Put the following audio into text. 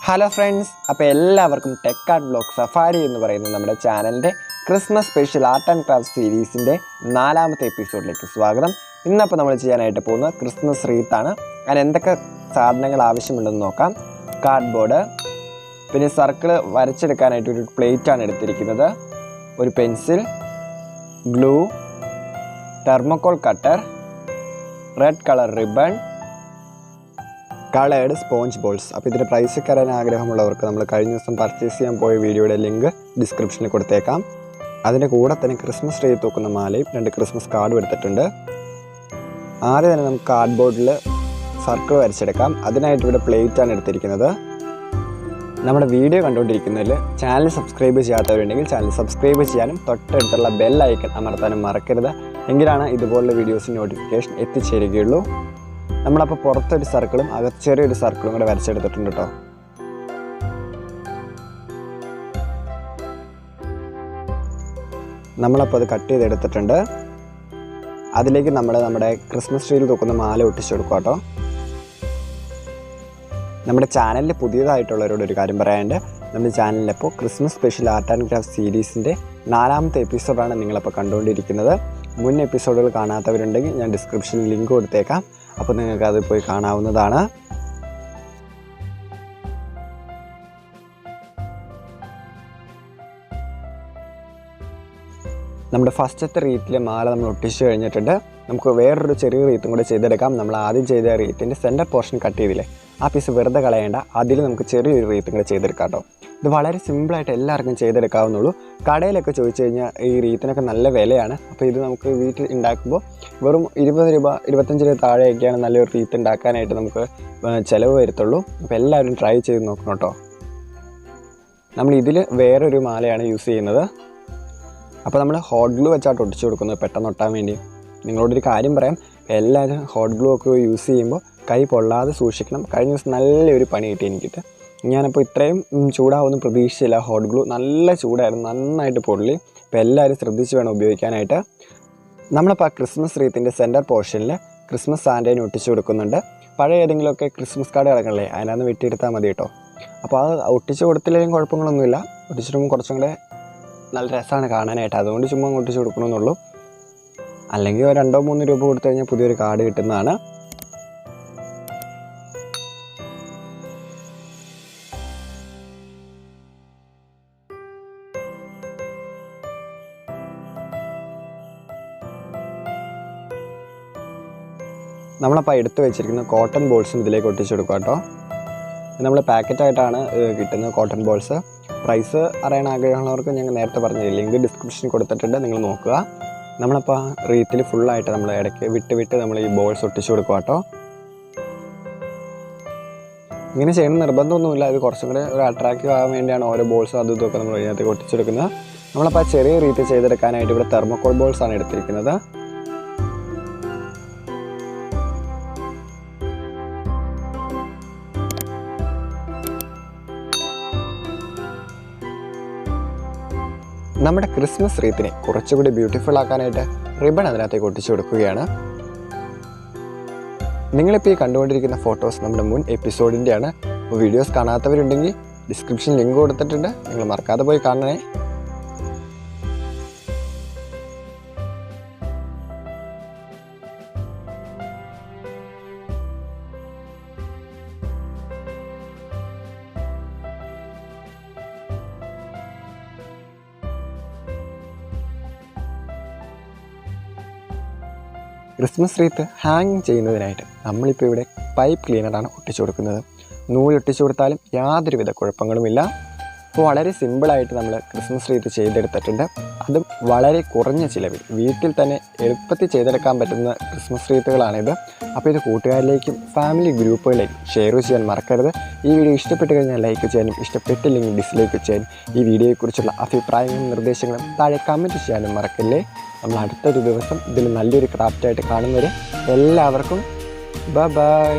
Hello friends, അപ്പോൾ എല്ലാവർക്കും tech art blog safari എന്ന് പറയുന്ന നമ്മുടെ ചാനലിൻ്റെ Christmas special art and craft സീരീസിൻ്റെ 4ാമത്തെ എപ്പിസോഡിലേക്ക് സ്വാഗതം. ഇന്നപ്പോൾ നമ്മൾ ചെയ്യാനായിട്ട് പോകുന്നത് ക്രിസ്മസ് റീത്താണ്. അതിന് എന്തൊക്കെ സാധനങ്ങൾ ആവശ്യമുണ്ടെന്ന് നോക്കാം. കാർഡ്ബോർഡ്, പിന്നെ സർക്കിൾ വരച്ചെടുക്കാനായിട്ട് ഒരു പ്ലേറ്റാണ് എടുത്തിരിക്കുന്നത്, ഒരു pencil, glue, thermocol cutter, red colour ribbon, coloured sponge balls. അപ്പോൾ ഇതിൻ്റെ പ്രൈസൊക്കെ അറിയാൻ ആഗ്രഹമുള്ളവർക്ക് നമ്മൾ കഴിഞ്ഞ ദിവസം പർച്ചേസ് ചെയ്യാൻ പോയ വീഡിയോയുടെ ലിങ്ക് ഡിസ്ക്രിപ്ഷനിൽ കൊടുത്തേക്കാം. അതിൻ്റെ കൂടെ തന്നെ ക്രിസ്മസ് ട്രീ തൂക്കുന്ന മാലയും 2 ക്രിസ്മസ് കാർഡും എടുത്തിട്ടുണ്ട്. ആദ്യം തന്നെ നമുക്ക് കാർഡ്ബോർഡിൽ സർക്കിൾ വരച്ചെടുക്കാം. അതിനായിട്ട് ഇവിടെ പ്ലേറ്റാണ് എടുത്തിരിക്കുന്നത്. നമ്മുടെ വീഡിയോ കണ്ടുകൊണ്ടിരിക്കുന്നതിൽ ചാനൽ സബ്സ്ക്രൈബ് ചെയ്യാത്തവരുണ്ടെങ്കിൽ ചാനൽ സബ്സ്ക്രൈബ് ചെയ്യാനും തൊട്ടടുത്തുള്ള ബെൽ ഐക്കൺ അമർത്താനും മറക്കരുത്. എങ്കിലാണ് ഇതുപോലുള്ള വീഡിയോസിന് നോട്ടിഫിക്കേഷൻ എത്തിച്ചേരുകയുള്ളൂ. നമ്മളപ്പോൾ പുറത്തൊരു സർക്കിളും അകത്ത് ചെറിയൊരു സർക്കിളും കൂടെ വരച്ചെടുത്തിട്ടുണ്ട് കേട്ടോ. നമ്മളപ്പോൾ അത് കട്ട് ചെയ്തെടുത്തിട്ടുണ്ട്. അതിലേക്ക് നമ്മുടെ ക്രിസ്മസ് ട്രീയിൽ തൂക്കുന്ന മാല ഒട്ടിച്ചു കൊടുക്കുക കേട്ടോ. നമ്മുടെ ചാനലിൽ പുതിയതായിട്ടുള്ളവരോട് ഒരു കാര്യം പറയാനുണ്ട്. നമ്മുടെ ചാനലിലിപ്പോൾ Christmas special art and craft സീരീസിൻ്റെ 4ാമത്തെ എപ്പിസോഡാണ് നിങ്ങളപ്പോൾ കണ്ടുകൊണ്ടിരിക്കുന്നത്. മുൻ എപ്പിസോഡുകൾ കാണാത്തവരുണ്ടെങ്കിൽ ഞാൻ ഡിസ്ക്രിപ്ഷനിൽ ലിങ്ക് കൊടുത്തേക്കാം. അപ്പോൾ നിങ്ങൾക്ക് അത് പോയി കാണാവുന്നതാണ്. നമ്മുടെ ഫസ്റ്റത്തെ റീത്തിലെ മാല നമ്മൾ ഒട്ടിച്ച് കഴിഞ്ഞിട്ടുണ്ട്. നമുക്ക് വേറൊരു ചെറിയ റീത്തും കൂടെ ചെയ്തെടുക്കാം. നമ്മൾ ആദ്യം ചെയ്ത റീത്തിൻ്റെ സെൻറ്റർ പോർഷൻ കട്ട് ചെയ്തില്ലേ, ആ പീസ് വെറുതെ കളയേണ്ട. അതിൽ നമുക്ക് ചെറിയൊരു റീത്തും കൂടെ ചെയ്തെടുക്കാം കേട്ടോ. ഇത് വളരെ സിമ്പിളായിട്ട് എല്ലാവർക്കും ചെയ്തെടുക്കാവുന്നുള്ളൂ. കടയിലൊക്കെ ചോദിച്ചു കഴിഞ്ഞാൽ ഈ റീത്തിനൊക്കെ നല്ല വിലയാണ്. അപ്പോൾ ഇത് നമുക്ക് വീട്ടിൽ ഉണ്ടാക്കുമ്പോൾ വെറും 20 രൂപ 25 രൂപ താഴെയൊക്കെയാണ് നല്ലൊരു റീത്ത് ഉണ്ടാക്കാനായിട്ട് നമുക്ക് ചിലവ് വരത്തുള്ളൂ. അപ്പോൾ എല്ലാവരും ട്രൈ ചെയ്ത് നോക്കണം കേട്ടോ. നമ്മൾ ഇതിൽ വേറൊരു മാലയാണ് യൂസ് ചെയ്യുന്നത്. അപ്പോൾ നമ്മൾ ഹോട്ട് ഗ്ലൂ വെച്ചാണ് ഒട്ടിച്ചു കൊടുക്കുന്നത് പെട്ടെന്ന് ഒട്ടാൻ വേണ്ടി. നിങ്ങളോടൊരു കാര്യം പറയാം, എല്ലാവരും ഹോട്ട് ഗ്ലൂ ഒക്കെ യൂസ് ചെയ്യുമ്പോൾ കൈ പൊള്ളാതെ സൂക്ഷിക്കണം. കഴിഞ്ഞ ദിവസം നല്ലൊരു പണി കിട്ടി എനിക്കിട്ട്. ഞാനപ്പോൾ ഇത്രയും ചൂടാവുമെന്ന് പ്രതീക്ഷിച്ചില്ല. ഹോട്ട് ഗ്ലൂ നല്ല ചൂടായിരുന്നു, നന്നായിട്ട് പൊള്ളി. അപ്പോൾ എല്ലാവരും ശ്രദ്ധിച്ച് വേണം ഉപയോഗിക്കാനായിട്ട്. നമ്മളിപ്പോൾ ആ ക്രിസ്മസ് റീത്തിൻ്റെ സെൻറ്റർ പോർഷനിൽ ക്രിസ്മസ് സാൻറ്റേനെ ഒട്ടിച്ചു കൊടുക്കുന്നുണ്ട്. പഴയ ഏതെങ്കിലുമൊക്കെ ക്രിസ്മസ് കാർഡ് കിടക്കണല്ലേ, അതിനകത്ത് വെട്ടിയെടുത്താൽ മതി കേട്ടോ. അപ്പോൾ അത് ഒട്ടിച്ച് കൊടുത്തില്ലെങ്കിലും കുഴപ്പങ്ങളൊന്നുമില്ല. ഒട്ടിച്ചിടുമ്പോൾ കുറച്ചും കൂടെ നല്ല രസമാണ് കാണാനായിട്ട്. അതുകൊണ്ട് ചുമ്മാ ഒട്ടിച്ച് കൊടുക്കണമെന്നുള്ളൂ. അല്ലെങ്കിൽ 2-3 രൂപ കൊടുത്തു കഴിഞ്ഞാൽ പുതിയൊരു കാർഡ് കിട്ടുന്നതാണ്. നമ്മളപ്പോൾ എടുത്ത് വെച്ചിരിക്കുന്ന കോട്ടൺ ബോൾസും ഇതിലേക്ക് ഒട്ടിച്ചു കൊടുക്കുക കേട്ടോ. നമ്മൾ പാക്കറ്റായിട്ടാണ് കിട്ടുന്നത് കോട്ടൺ ബോൾസ്. പ്രൈസ് അറിയാൻ ആഗ്രഹമുള്ളവർക്ക് ഞങ്ങൾ നേരത്തെ പറഞ്ഞ ലിങ്ക് ഡിസ്ക്രിപ്ഷനിൽ കൊടുത്തിട്ടുണ്ട്, നിങ്ങൾ നോക്കുക. നമ്മളപ്പോൾ റീത്തിൽ ഫുള്ളായിട്ട് നമ്മൾ ഇടയ്ക്ക് വിട്ട് നമ്മൾ ഈ ബോൾസ് ഒട്ടിച്ചു കൊടുക്കുക കേട്ടോ. ഇങ്ങനെ ചെയ്യണം നിർബന്ധമൊന്നുമില്ല. ഇത് കുറച്ചും കൂടെ ഒരു അട്രാക്റ്റീവ് ആകാൻ വേണ്ടിയാണ് ഓരോ ബോൾസും അതും ഇതൊക്കെ നമ്മൾ ഇതിനകത്തേക്ക് ഒട്ടിച്ചെടുക്കുന്നത്. നമ്മളപ്പോൾ ആ ചെറിയ റീത്ത് ചെയ്തെടുക്കാനായിട്ട് ഇവിടെ തെർമോക്കോൾ ബോൾസാണ് എടുത്തിരിക്കുന്നത്. നമ്മുടെ ക്രിസ്മസ് റീത്തിനെ കുറച്ചുകൂടി ബ്യൂട്ടിഫുൾ ആക്കാനായിട്ട് റിബൺ അതിനകത്തേക്ക് ഒട്ടിച്ചു കൊടുക്കുകയാണ്. നിങ്ങളിപ്പോൾ ഈ കണ്ടുകൊണ്ടിരിക്കുന്ന ഫോട്ടോസ് നമ്മുടെ മുൻ എപ്പിസോഡിൻ്റെയാണ്. അപ്പോൾ വീഡിയോസ് കാണാത്തവരുണ്ടെങ്കിൽ ഡിസ്ക്രിപ്ഷൻ ലിങ്ക് കൊടുത്തിട്ടുണ്ട്, നിങ്ങൾ മറക്കാതെ പോയി കാണണേ. ക്രിസ്മസ് റീത്ത് ഹാങ്ങിങ് ചെയ്യുന്നതിനായിട്ട് നമ്മളിപ്പോൾ ഇവിടെ പൈപ്പ് ക്ലീനറാണ് ഒട്ടിച്ചു കൊടുക്കുന്നത്. നൂലൊട്ടിച്ചു കൊടുത്താലും യാതൊരുവിധ കുഴപ്പങ്ങളുമില്ല. അപ്പോൾ വളരെ സിമ്പിളായിട്ട് നമ്മൾ ക്രിസ്മസ് റീത്ത് ചെയ്തെടുത്തിട്ടുണ്ട്. അതും വളരെ കുറഞ്ഞ ചിലവിൽ വീട്ടിൽ തന്നെ എളുപ്പത്തിൽ ചെയ്തെടുക്കാൻ പറ്റുന്ന ക്രിസ്മസ് റീത്തുകളാണിത്. അപ്പോൾ ഇത് കൂട്ടുകാരിലേക്കും ഫാമിലി ഗ്രൂപ്പുകളിലേക്കും ഷെയർ ചെയ്യാൻ മറക്കരുത്. ഈ വീഡിയോ ഇഷ്ടപ്പെട്ട് കഴിഞ്ഞാൽ ലൈക്ക് ചെയ്യാനും ഇഷ്ടപ്പെട്ടില്ലെങ്കിൽ ഡിസ്ലൈക്ക് ചെയ്യാനും ഈ വീഡിയോയെക്കുറിച്ചുള്ള അഭിപ്രായങ്ങളും നിർദ്ദേശങ്ങളും താഴെ കമൻറ്റ് ചെയ്യാനും മറക്കല്ലേ. നമ്മൾ അടുത്തൊരു ദിവസം ഇതിൽ നല്ലൊരു ക്രാഫ്റ്റായിട്ട് കാണുന്നവരെ എല്ലാവർക്കും ബൈ.